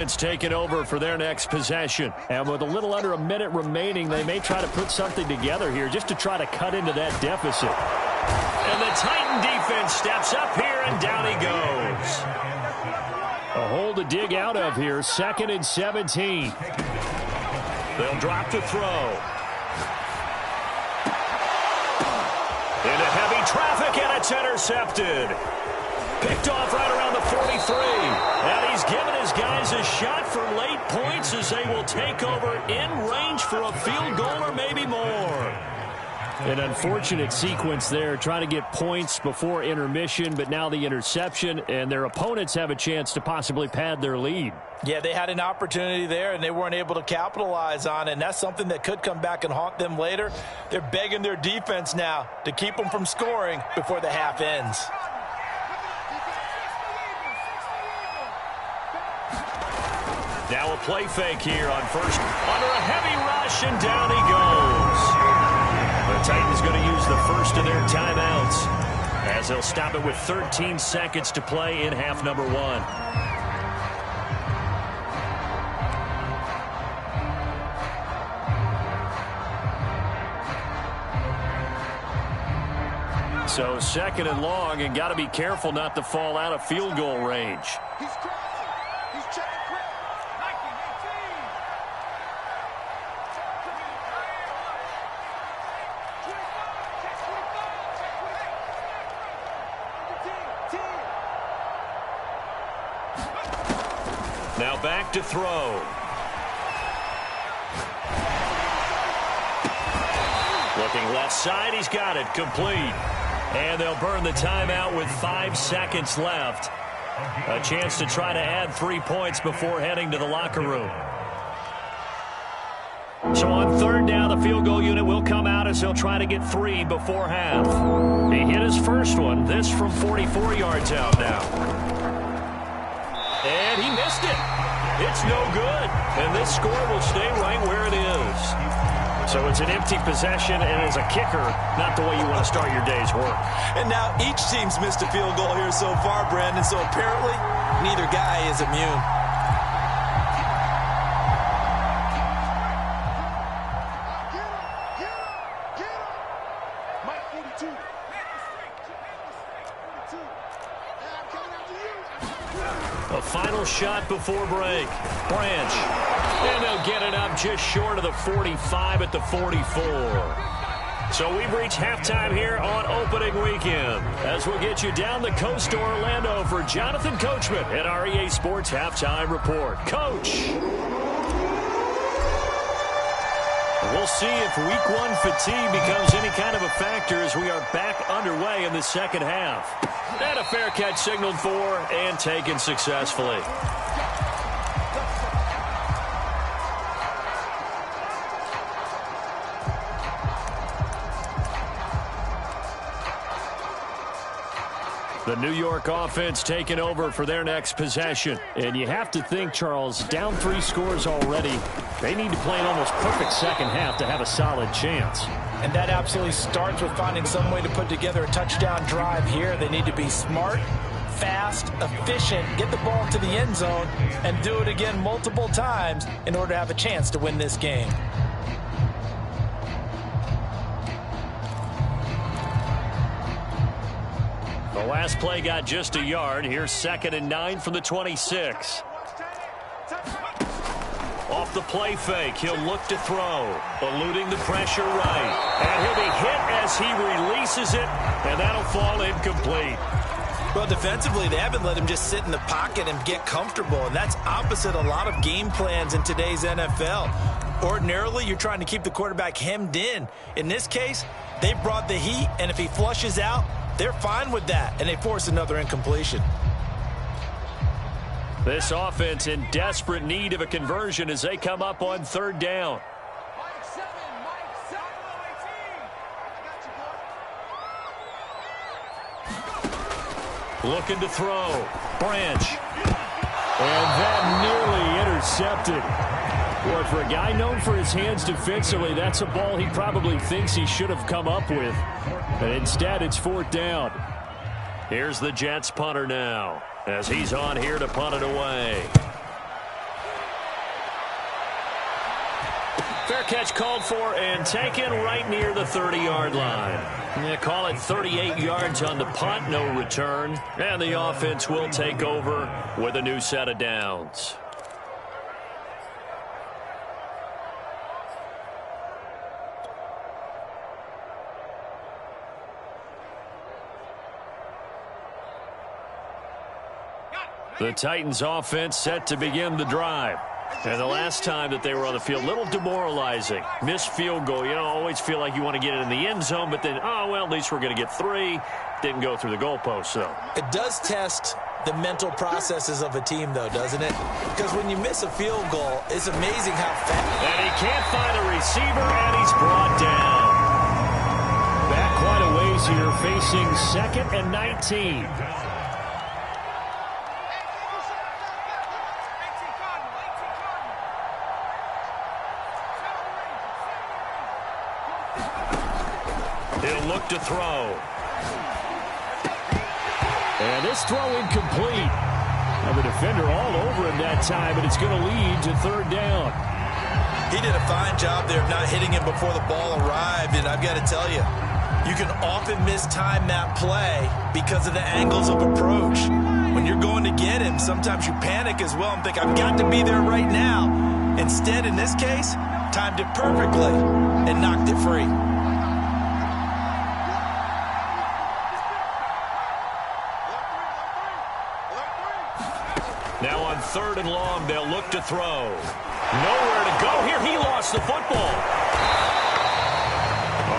It's taken over for their next possession. And with a little under a minute remaining, they may try to put something together here just to try to cut into that deficit. And the Titan defense steps up here, and down he goes. A hole to dig out of here, 2nd and 17. They'll drop to throw. Into heavy traffic, and it's intercepted. Picked off right around the 43. And he's given his guys a shot for late points as they will take over in range for a field goal or maybe more. An unfortunate sequence there, trying to get points before intermission, but now the interception, and their opponents have a chance to possibly pad their lead. Yeah, they had an opportunity there, and they weren't able to capitalize on it, and that's something that could come back and haunt them later. They're begging their defense now to keep them from scoring before the half ends. Now a play fake here on first. Under a heavy rush, and down he goes. The Titans going to use the first of their timeouts as they'll stop it with 13 seconds to play in half number 1. So 2nd and long, and got to be careful not to fall out of field goal range. Now back to throw. Looking left side, he's got it, complete. And they'll burn the timeout with 5 seconds left. A chance to try to add 3 points before heading to the locker room. So on 3rd down, the field goal unit will come out as they'll try to get 3 before half. He hit his first one, this from 44 yards out now. And he missed it. It's no good. And this score will stay right where it is. So it's an empty possession, and as a kicker, not the way you want to start your day's work. And now each team's missed a field goal here so far, Brandon, so apparently neither guy is immune. A final shot before break. Branch. And they'll get it up just short of the 45 at the 44. So we've reached halftime here on opening weekend, as we'll get you down the coast to Orlando for Jonathan Coachman at our EA Sports Halftime Report. Coach. We'll see if Week 1 fatigue becomes any kind of a factor as we are back underway in the second half. And a fair catch signaled for and taken successfully. The New York offense taking over for their next possession. And you have to think, Charles, down 3 scores already. They need to play an almost perfect second half to have a solid chance. And that absolutely starts with finding some way to put together a touchdown drive here. They need to be smart, fast, efficient, get the ball to the end zone, and do it again multiple times in order to have a chance to win this game. The last play got just a yard. Here's 2nd and 9 from the 26. Off the play fake, he'll look to throw, eluding the pressure right. And he'll be hit as he releases it, and that'll fall incomplete. Well, defensively, they haven't let him just sit in the pocket and get comfortable, and that's opposite a lot of game plans in today's NFL. Ordinarily, you're trying to keep the quarterback hemmed in. In this case, they brought the heat, and if he flushes out, they're fine with that, and they force another incompletion. This offense in desperate need of a conversion as they come up on 3rd down. Looking to throw. Branch. And that nearly intercepted. Boy, for a guy known for his hands defensively, that's a ball he probably thinks he should have come up with. But instead, it's 4th down. Here's the Jets punter now, as he's on here to punt it away. Fair catch called for and taken right near the 30-yard line. Yeah, call it 38 yards on the punt, no return. And the offense will take over with a new set of downs. The Titans offense set to begin the drive. And the last time that they were on the field, a little demoralizing. Missed field goal. You know, always feel like you want to get it in the end zone, but then, oh, well, at least we're going to get 3. Didn't go through the goalpost, though. It does test the mental processes of a team, though, doesn't it? Because when you miss a field goal, it's amazing how fast. And he can't find a receiver, and he's brought down. Back quite a ways here, facing 2nd and 19. He'll look to throw. And this throw incomplete. Now the defender all over him that time, but it's going to lead to 3rd down. He did a fine job there of not hitting him before the ball arrived, and I've got to tell you, you can often mistime that play because of the angles of approach. When you're going to get him, sometimes you panic as well and think, I've got to be there right now. Instead, in this case, timed it perfectly and knocked it free. Now on 3rd and long, they'll look to throw. Nowhere to go here. He lost the football.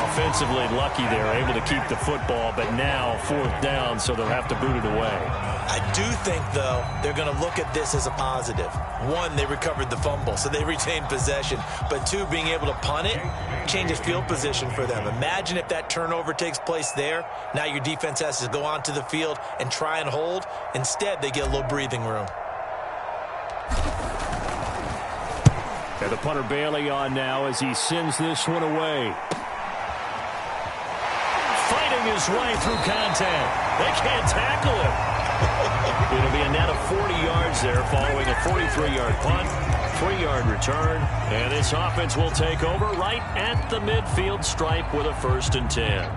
Offensively lucky they're able to keep the football, but now 4th down, so they'll have to boot it away. I do think, though, they're going to look at this as a positive. 1, they recovered the fumble, so they retained possession. But 2, being able to punt it changes field position for them. Imagine if that turnover takes place there. Now your defense has to go onto the field and try and hold. Instead, they get a little breathing room. And the punter Bailey on now as he sends this one away. Fighting his way through contact. They can't tackle him. It'll be a net of 40 yards there following a 43-yard punt, 3-yard return. And this offense will take over right at the midfield stripe with a 1st and 10.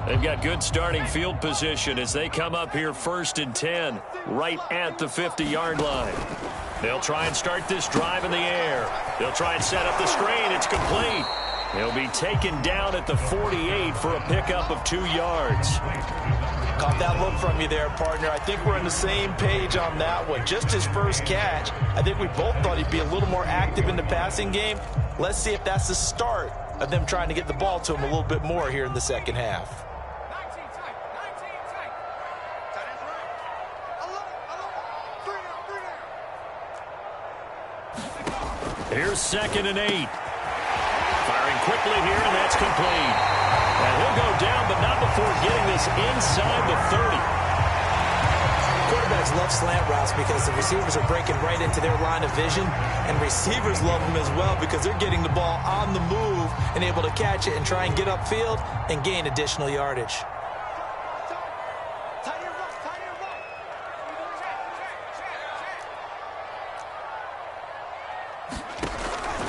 They've got good starting field position as they come up here 1st and 10 right at the 50-yard line. They'll try and start this drive in the air. They'll try and set up the screen. It's complete. They'll be taken down at the 48 for a pickup of 2 yards. Caught that look from you there, partner. I think we're on the same page on that one. Just his first catch, I think we both thought he'd be a little more active in the passing game. Let's see if that's the start of them trying to get the ball to him a little bit more here in the second half. Here's 2nd and 8. Firing quickly here, and that's complete. And he'll go down, but not before getting this inside the 30. Quarterbacks love slant routes because the receivers are breaking right into their line of vision, and receivers love them as well because they're getting the ball on the move and able to catch it and try and get upfield and gain additional yardage.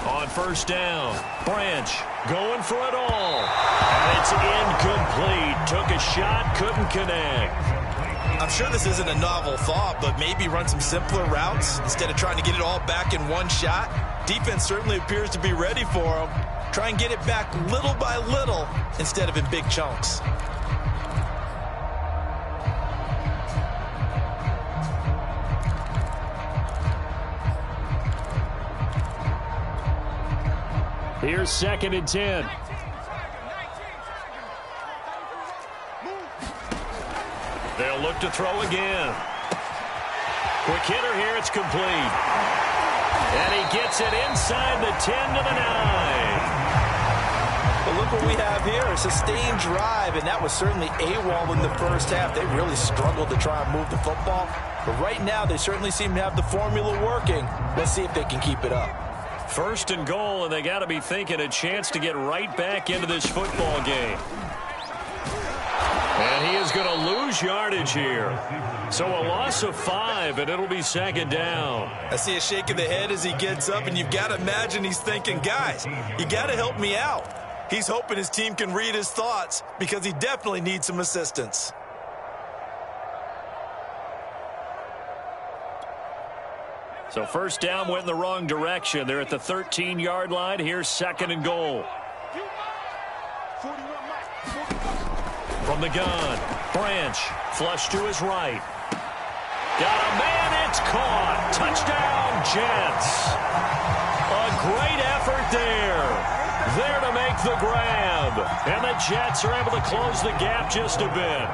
On 1st down, Branch going for it all. And it's incomplete. Took a shot, couldn't connect. I'm sure this isn't a novel thought, but maybe run some simpler routes instead of trying to get it all back in one shot. Defense certainly appears to be ready for them. Try and get it back little by little instead of in big chunks. Here's 2nd and 10. They'll look to throw again. Quick hitter here, it's complete. And he gets it inside the 10 to the 9. But look what we have here, a sustained drive, and that was certainly AWOL in the first half. They really struggled to try and move the football. But right now, they certainly seem to have the formula working. Let's see if they can keep it up. 1st and goal, and they got to be thinking a chance to get right back into this football game. And And he is going to lose yardage here. So a loss of 5, and it'll be second down. I see a shake of the head as he gets up, and you've got to imagine he's thinking, guys, you got to help me out. He's hoping his team can read his thoughts because he definitely needs some assistance. So first down went in the wrong direction. They're at the 13-yard line. Here's second and goal. From the gun, Branch, flush to his right. Got a man, it's caught. Touchdown, Jets. A great effort there. There to make the grab. And the Jets are able to close the gap just a bit.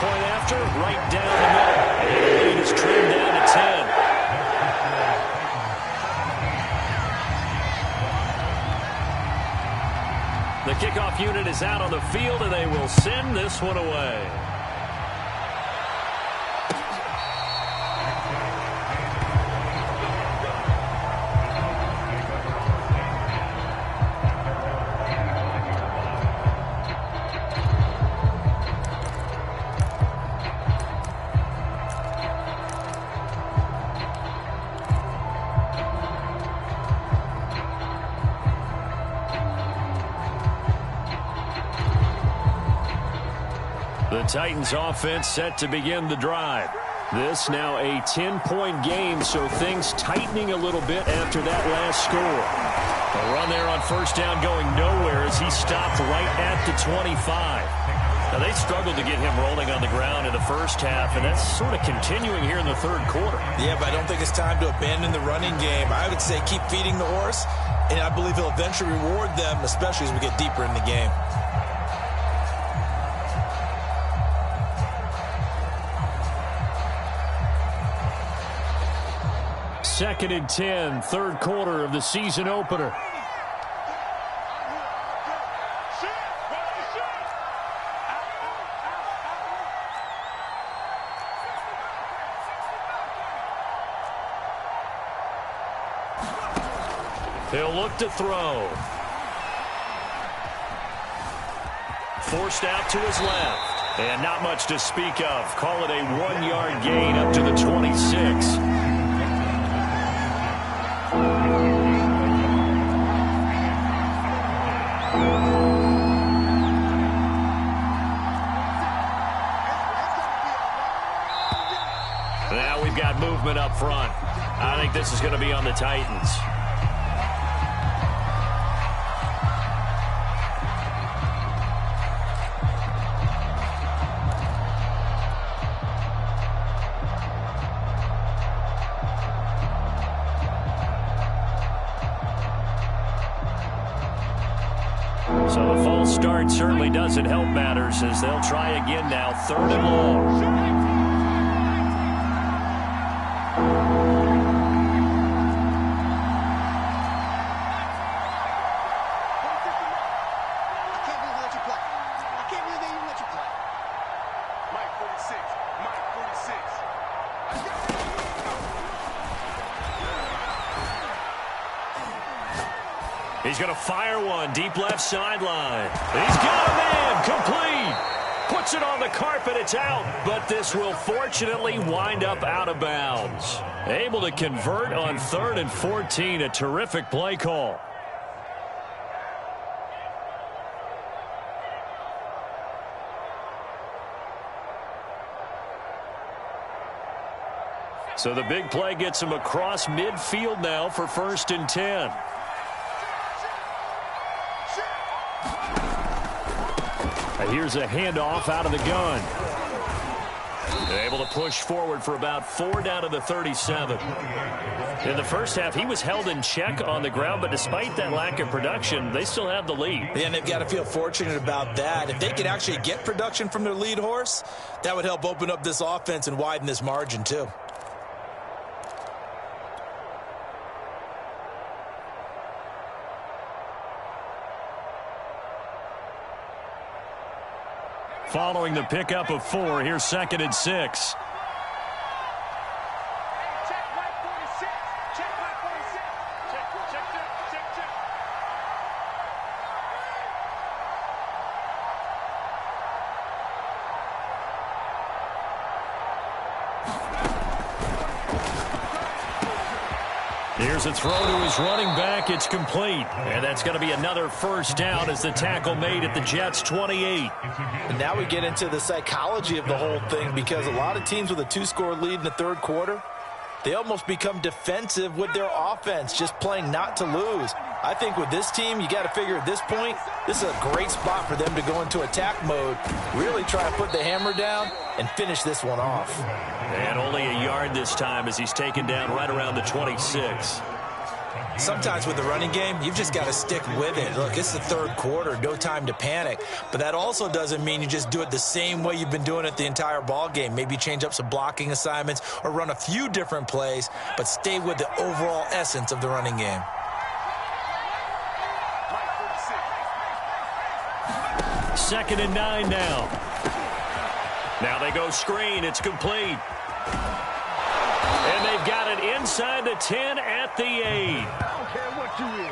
Point after, right down the middle. And the lead is trimmed down to 10. The kickoff unit is out on the field, and they will send this one away. The Titans offense set to begin the drive. This now a 10-point game, so things tightening a little bit after that last score. A run there on first down going nowhere as he stopped right at the 25. Now they struggled to get him rolling on the ground in the first half, and that's sort of continuing here in the third quarter. Yeah, but I don't think it's time to abandon the running game. I would say keep feeding the horse, and I believe he'll eventually reward them, especially as we get deeper in the game. Second and 10, third quarter of the season opener. He'll look to throw. Forced out to his left. And not much to speak of. Call it a 1-yard gain up to the 26. Now we've got movement up front. I think this is going to be on the Titans. So the false start certainly doesn't help matters as they'll try again now, third and long. He's going to fire one deep left sideline. He's got a man complete. Puts it on the carpet. It's out. But this will fortunately wind up out of bounds. Able to convert on 3rd and 14. A terrific play call. So the big play gets him across midfield now for 1st and 10. Here's a handoff out of the gun. They're able to push forward for about 4 down to the 37. In the first half, he was held in check on the ground, but despite that lack of production, they still have the lead. And they've got to feel fortunate about that. If they could actually get production from their lead horse, that would help open up this offense and widen this margin too. Following the pickup of 4, here's 2nd and 6. Here's a throw to his running back. It's complete. And that's going to be another first down as the tackle made at the Jets' 28. And now we get into the psychology of the whole thing, because a lot of teams with a 2-score lead in the third quarter, they almost become defensive with their offense, just playing not to lose. I think with this team, you got to figure at this point, this is a great spot for them to go into attack mode, really try to put the hammer down and finish this one off. And only a yard this time as he's taken down right around the 26. Sometimes with the running game, you've just got to stick with it. Look, it's the third quarter, no time to panic. But that also doesn't mean you just do it the same way you've been doing it the entire ball game. Maybe change up some blocking assignments or run a few different plays, but stay with the overall essence of the running game. Second and 9 now. Now they go screen. It's complete. And they've got it inside the 10 at the 8.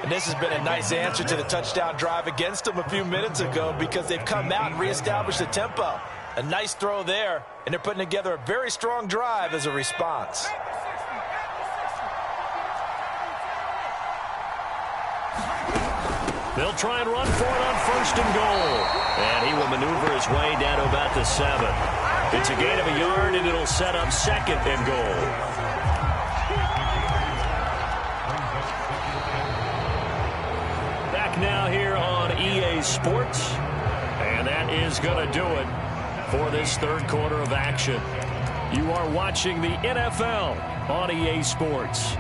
And this has been a nice answer to the touchdown drive against them a few minutes ago, because they've come out and reestablished the tempo. A nice throw there, and they're putting together a very strong drive as a response. They'll try and run for it on first and goal. And he will maneuver his way down to about the 7. It's a gain of a yard, and it'll set up second and goal. Back now here on EA Sports. And that is going to do it for this third quarter of action. You are watching the NFL on EA Sports.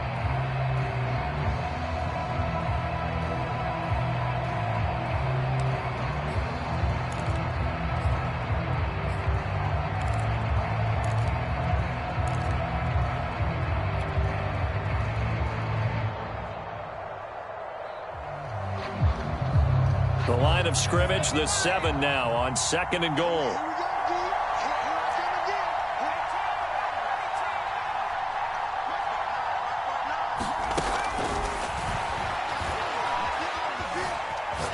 The line of scrimmage, the 7 now on second and goal.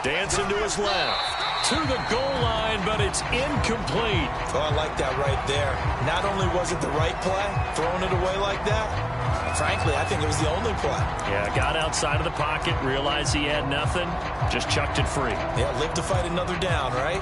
Dancing to his left, to the goal line, but it's incomplete. Oh, I like that right there. Not only was it the right play, throwing it away like that, frankly, I think it was the only play. Yeah, got outside of the pocket, realized he had nothing, just chucked it free. Yeah, live to fight another down, right?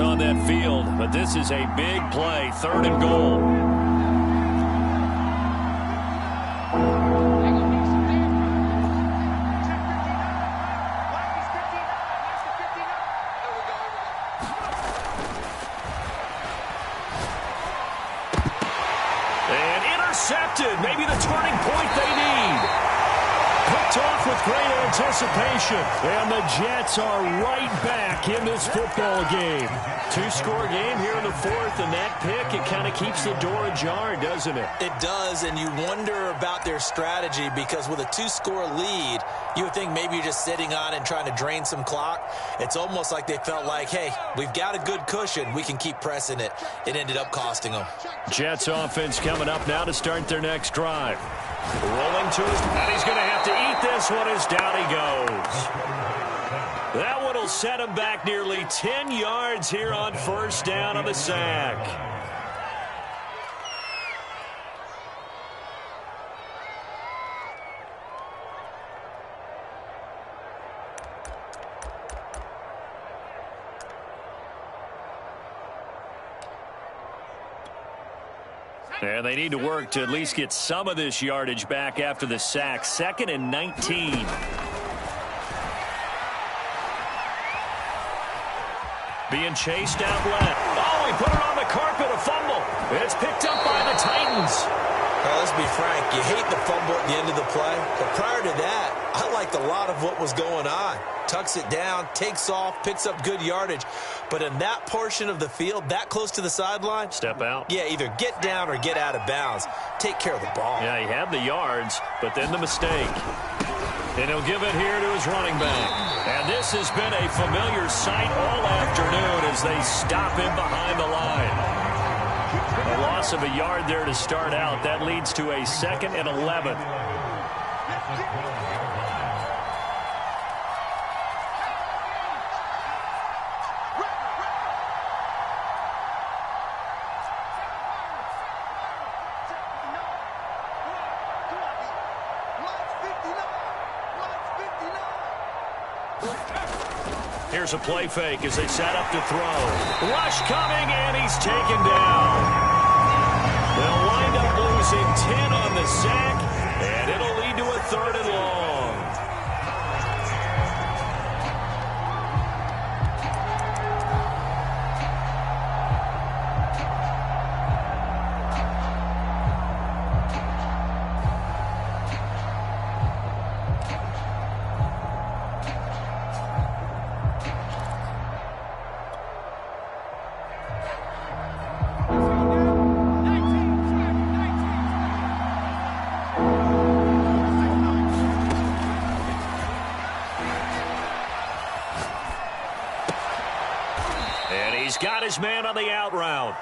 On that field, but this is a big play, third and goal. And intercepted, maybe the turning point they need. Picked off with great anticipation. And the Jets are right back in this football game. 2-score game here in the fourth, and that pick, it kind of keeps the door ajar, doesn't it? It does, and you wonder about their strategy, because with a 2-score lead, you would think maybe you're just sitting on it and trying to drain some clock. It's almost like they felt like, hey, we've got a good cushion. We can keep pressing it. It ended up costing them. Jets offense coming up now to start their next drive. Rolling to his, and he's going to have to eat this one as down he goes. That one will set him back nearly 10 yards here on first down on the sack. And they need to work to at least get some of this yardage back after the sack. 2nd and 19. Being chased out left. Oh, he put it on the carpet, a fumble. It's picked up by the Titans. Well, let's be frank. You hate the fumble at the end of the play. But prior to that, I liked a lot of what was going on. Tucks it down, takes off, picks up good yardage. But in that portion of the field, that close to the sideline. Step out. Yeah, either get down or get out of bounds. Take care of the ball. Yeah, he had the yards, but then the mistake. And he'll give it here to his running back. And this has been a familiar sight all afternoon as they stop him behind the line. A loss of a yard there to start out. That leads to a 2nd and 11. Here's a play fake as they set up to throw. Rush coming, and he's taken down. They'll wind up losing 10 on the sack, and it'll lead to a 3rd and long. Got his man on the out route.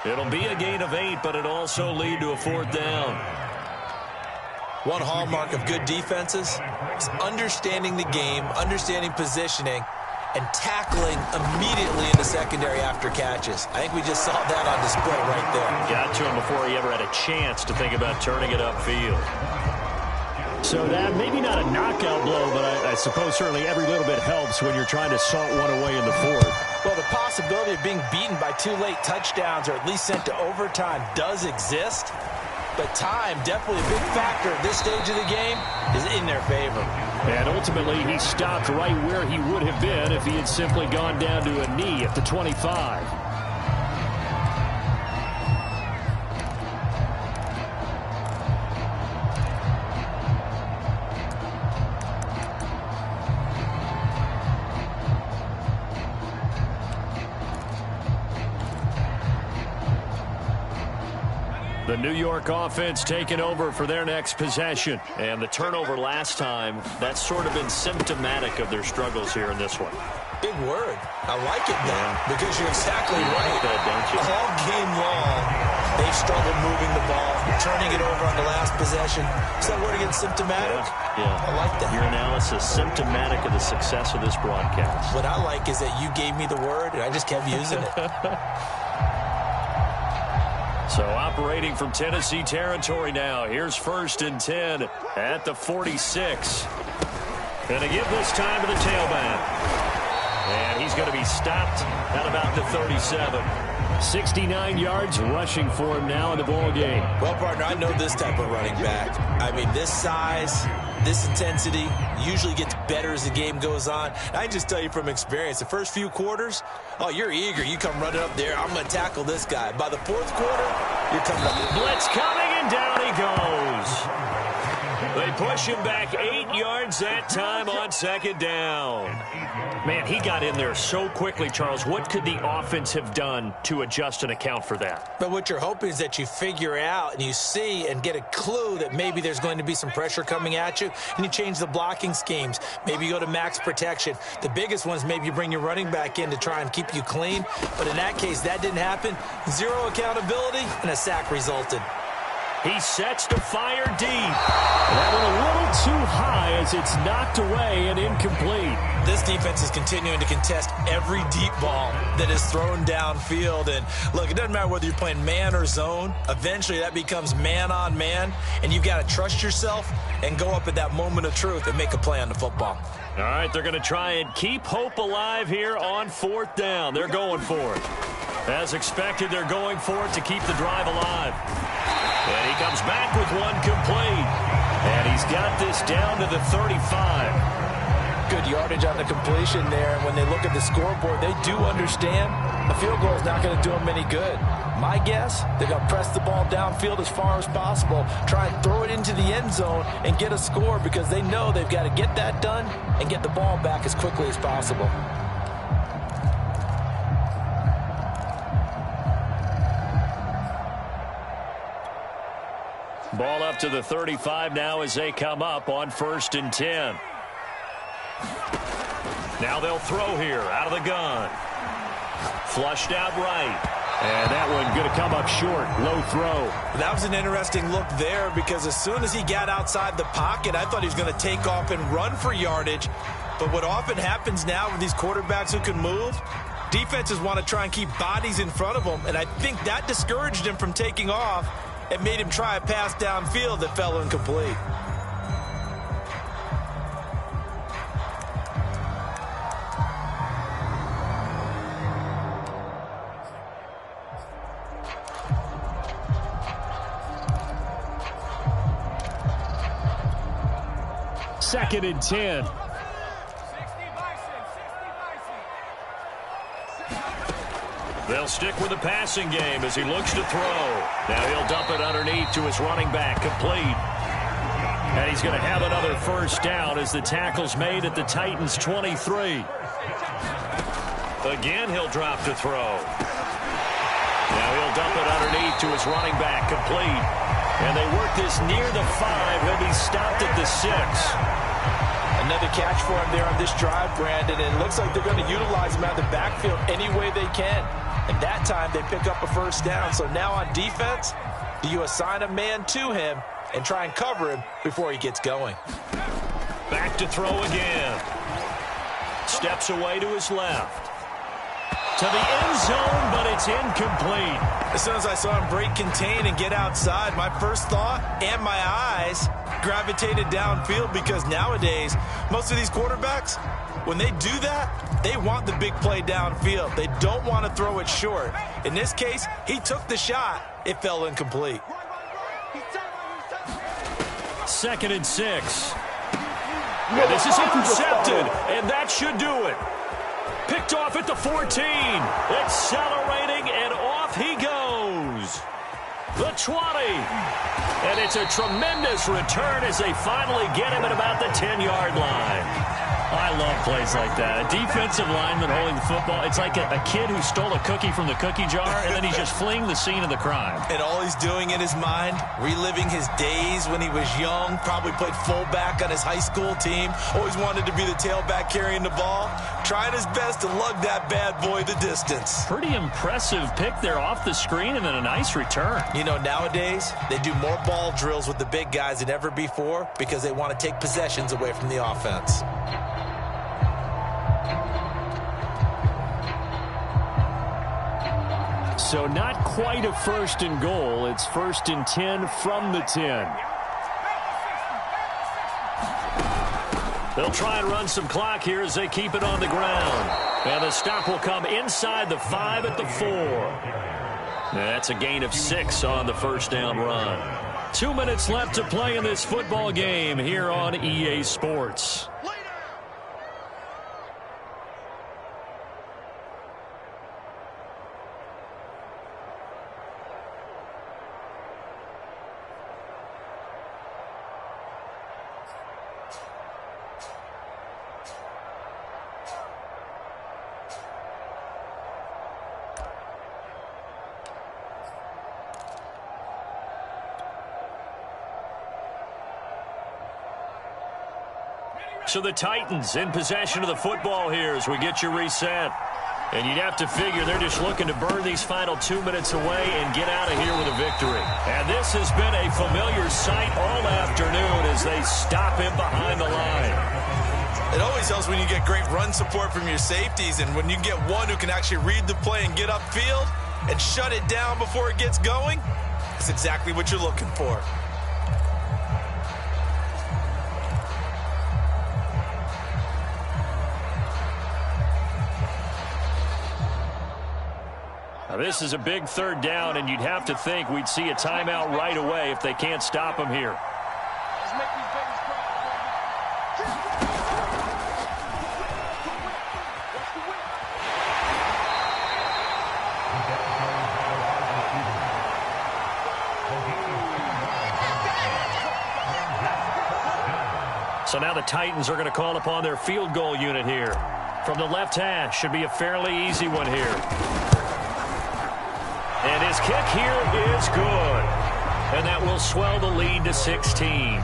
It'll be a gain of 8, but it also lead to a 4th down. One hallmark of good defenses is understanding the game, understanding positioning, and tackling immediately in the secondary after catches. I think we just saw that on display right there. Got to him before he ever had a chance to think about turning it upfield. So that maybe not a knockout blow, but I suppose certainly every little bit helps when you're trying to salt one away in the 4th. Well, the possibility of being beaten by 2 late touchdowns or at least sent to overtime does exist. But time, definitely a big factor at this stage of the game, is in their favor. And ultimately, he stopped right where he would have been if he had simply gone down to a knee at the 25. The New York offense taking over for their next possession. And the turnover last time, that's sort of been symptomatic of their struggles here in this one. Big word. I like it now because you're exactly right. That, don't you? All game long, they've struggled moving the ball, turning it over on the last possession. Is that word again, symptomatic? Yeah. I like that. Your analysis, symptomatic of the success of this broadcast. What I like is that you gave me the word, and I just kept using it. So operating from Tennessee territory now. Here's 1st and 10 at the 46. Going to give this time to the tailback. And he's going to be stopped at about the 37. 69 yards rushing for him now in the ball game. Well, partner, I know this type of running back. I mean, this size, this intensity usually gets better as the game goes on. And I can just tell you from experience, the first few quarters, oh, you're eager. You come running up there. I'm going to tackle this guy. By the 4th quarter, you're coming up. Blitz coming, and down he goes. They push him back 8 yards that time on 2nd down. Man, he got in there so quickly, Charles. What could the offense have done to adjust and account for that? But what you're hoping is that you figure out and you see and get a clue that maybe there's going to be some pressure coming at you, and you change the blocking schemes. Maybe you go to max protection. The biggest one is maybe you bring your running back in to try and keep you clean. But in that case, that didn't happen. 0 accountability, and a sack resulted. He sets to fire deep. That one a little too high as it's knocked away and incomplete. This defense is continuing to contest every deep ball that is thrown downfield. And look, it doesn't matter whether you're playing man or zone. Eventually that becomes man on man, and you've got to trust yourself and go up at that moment of truth and make a play on the football. All right, they're going to try and keep hope alive here on 4th down. They're going for it. As expected, they're going for it to keep the drive alive. And he comes back with one complete. And he's got this down to the 35. Good yardage on the completion there. And when they look at the scoreboard, they do understand a field goal is not going to do them any good. My guess, they're going to press the ball downfield as far as possible, try and throw it into the end zone and get a score because they know they've got to get that done and get the ball back as quickly as possible. Ball up to the 35 now as they come up on 1st and 10. Now they'll throw here out of the gun. Flushed out right. And that one going to come up short. Low throw. That was an interesting look there because as soon as he got outside the pocket, I thought he was going to take off and run for yardage. But what often happens now with these quarterbacks who can move, defenses want to try and keep bodies in front of them. And I think that discouraged him from taking off and made him try a pass downfield that fell incomplete. Second and 10. They'll stick with the passing game as he looks to throw. Now he'll dump it underneath to his running back, complete. And he's going to have another 1st down as the tackle's made at the Titans' 23. Again, he'll drop to throw. Now he'll dump it underneath to his running back, complete. And they work this near the 5. He'll be stopped at the 6. Another catch for him there on this drive, Brandon, and it looks like they're going to utilize him out of the backfield any way they can. And that time they pick up a 1st down. So now on defense, do you assign a man to him and try and cover him before he gets going? Back to throw again. Steps away to his left. To the end zone, but it's incomplete. As soon as I saw him break contain and get outside, my first thought and my eyes gravitated downfield because nowadays, most of these quarterbacks, when they do that, they want the big play downfield. They don't want to throw it short. In this case, he took the shot. It fell incomplete. 2nd and 6. And this is intercepted, and that should do it. Picked off at the 14. Accelerating, and off he goes. The 20. And it's a tremendous return as they finally get him at about the 10-yard line. I love plays like that. A defensive lineman holding the football. It's like a kid who stole a cookie from the cookie jar, and then he's just fleeing the scene of the crime. And all he's doing in his mind, reliving his days when he was young, probably played fullback on his high school team, always wanted to be the tailback carrying the ball, trying his best to lug that bad boy the distance. Pretty impressive pick there off the screen and then a nice return. You know, nowadays, they do more ball drills with the big guys than ever before because they want to take possessions away from the offense. So not quite a 1st and goal. It's 1st and 10 from the 10. They'll try and run some clock here as they keep it on the ground. And the stop will come inside the 5 at the 4. That's a gain of 6 on the 1st down run. 2 minutes left to play in this football game here on EA Sports. So the Titans in possession of the football here as we get you reset. And you'd have to figure they're just looking to burn these final 2 minutes away and get out of here with a victory. And this has been a familiar sight all afternoon as they stop him behind the line. It always helps when you get great run support from your safeties, and when you get one who can actually read the play and get upfield and shut it down before it gets going, it's exactly what you're looking for. Now this is a big 3rd down, and you'd have to think we'd see a timeout right away if they can't stop him here. So now the Titans are going to call upon their field goal unit here. From the left hash, should be a fairly easy one here. And his kick here is good. and that will swell the lead to 16.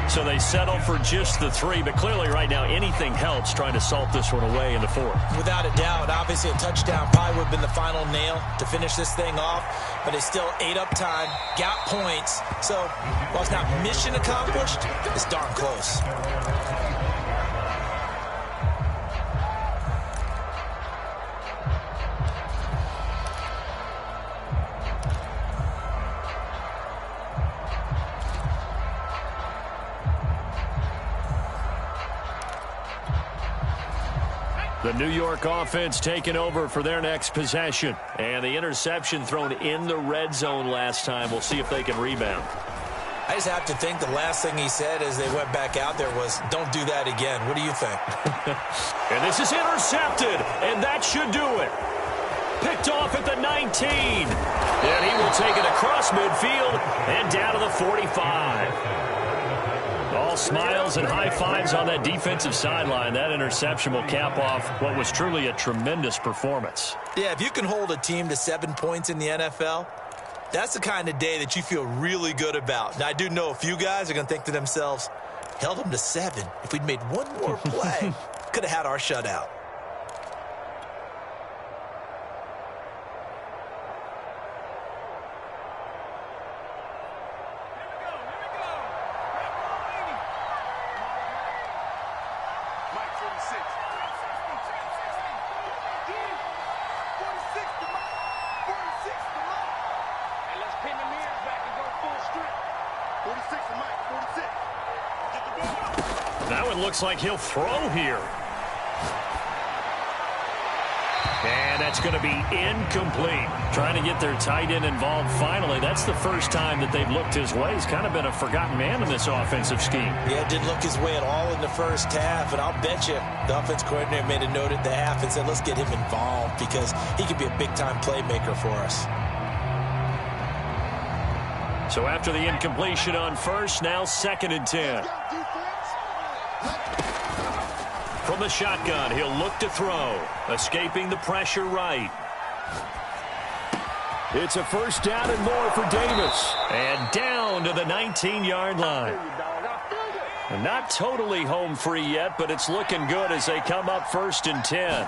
So they settle for just the 3, but clearly right now anything helps trying to salt this one away in the 4th. Without a doubt, obviously a touchdown probably would have been the final nail to finish this thing off, but it's still ate up time, got points. So while it's not mission accomplished, it's darn close. The New York offense taking over for their next possession. And the interception thrown in the red zone last time. We'll see if they can rebound. I just have to think the last thing he said as they went back out there was, don't do that again. What do you think? And this is intercepted, and that should do it. Picked off at the 19. And he will take it across midfield and down to the 45. All smiles and high fives on that defensive sideline. That interception will cap off what was truly a tremendous performance. Yeah, if you can hold a team to 7 points in the NFL, that's the kind of day that you feel really good about. Now, I do know a few guys are going to think to themselves, held them to 7. If we'd made one more play, could have had our shutout. That one looks like he'll throw here. And that's going to be incomplete. Trying to get their tight end involved finally. That's the first time that they've looked his way. He's kind of been a forgotten man in this offensive scheme. Yeah, didn't look his way at all in the first half. And I'll bet you the offense coordinator made a note at the half and said, let's get him involved because he could be a big-time playmaker for us. So after the incompletion on first, now 2nd and 10. From the shotgun, he'll look to throw. Escaping the pressure right. It's a first down and more for Davis. And down to the 19-yard line. And not totally home free yet, but it's looking good as they come up 1st and 10.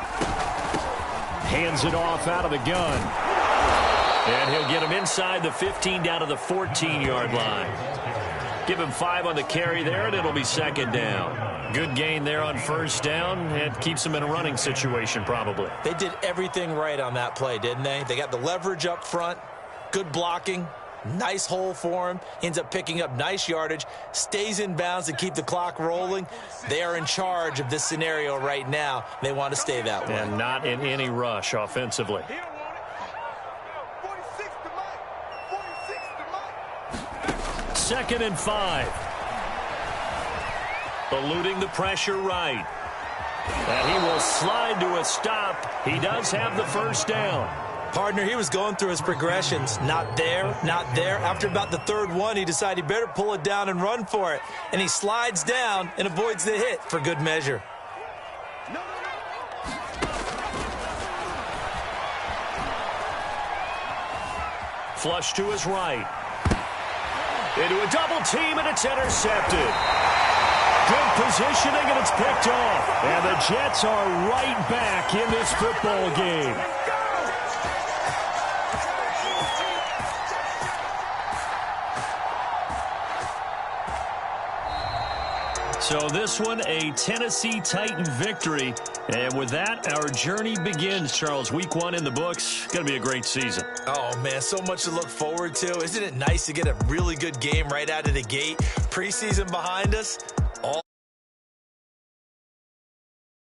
Hands it off out of the gun. And he'll get him inside the 15 down to the 14-yard line. Give him 5 on the carry there, and it'll be 2nd down. Good gain there on 1st down. It keeps them in a running situation probably. They did everything right on that play, didn't they? They got the leverage up front, good blocking, nice hole for him. Ends up picking up nice yardage, stays in bounds to keep the clock rolling. They are in charge of this scenario right now. They want to stay that way. And not in any rush offensively. 2nd and 5. Eluding the pressure right. And he will slide to a stop. He does have the 1st down. Partner, he was going through his progressions. Not there, not there. After about the 3rd one, he decided he better pull it down and run for it. And he slides down and avoids the hit for good measure. Flush to his right. Into a double team, and it's intercepted. Good positioning, and it's picked off. And the Jets are right back in this football game. So this one, a Tennessee Titan victory. And with that, our journey begins, Charles. Week 1 in the books. Going to be a great season. Oh, man, so much to look forward to. Isn't it nice to get a really good game right out of the gate? Preseason behind us.